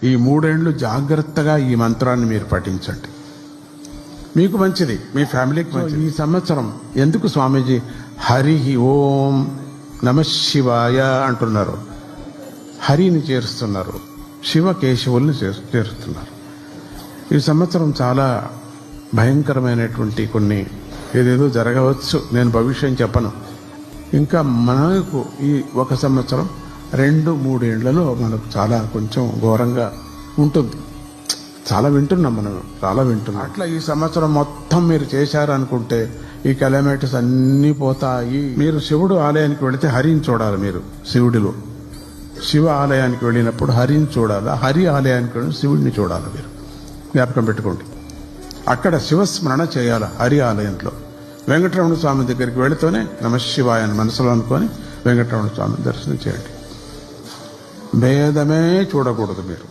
ఈ 3 ఏళ్ళు జాగ్రత్తగా ఈ మంత్రాన్ని మీరు పఠించండి. మీకు మంచిది, మీ ఫ్యామిలీకి మంచిది. ఈ సంవత్సరం ఎందుకు స్వామీజీ హరి ఓం నమ శివాయ అంటున్నారు? హరిని చేరుస్తున్నారు, శివ కేశవుల్ని చేరుస్తున్నారు. ఈ సంవత్సరం చాలా భయంకరమైనటువంటి కొన్ని ఏదేదో జరగవచ్చు, నేను భవిష్యం చెప్పను. ఇంకా మనకు ఈ 1 సంవత్సరం 2-3 ఏళ్లలో మనకు చాలా కొంచెం ఘోరంగా ఉంటుంది. చాలా వింటున్నాం, మనం చాలా వింటున్నాం. అట్లా ఈ సంవత్సరం మొత్తం మీరు చేశారనుకుంటే ఈ కెలమైటిస్ అన్నీ పోతాయి. మీరు శివుడు ఆలయానికి వెళితే హరిని చూడాలి. మీరు శివుడిలో శివ ఆలయానికి వెళ్ళినప్పుడు హరిని చూడాలి, హరి ఆలయానికి వెళ్ళి శివుడిని చూడాలి. మీరు జ్ఞాపకం పెట్టుకోండి. అక్కడ శివస్మరణ చేయాలి. హరి ఆలయంలో వెంకటరమణ స్వామి దగ్గరికి వెళితేనే నమశివాయ అని మనసులో అనుకొని వెంకటరమణ స్వామిని దర్శనం చేయండి. భేదమే చూడకూడదు మీరు.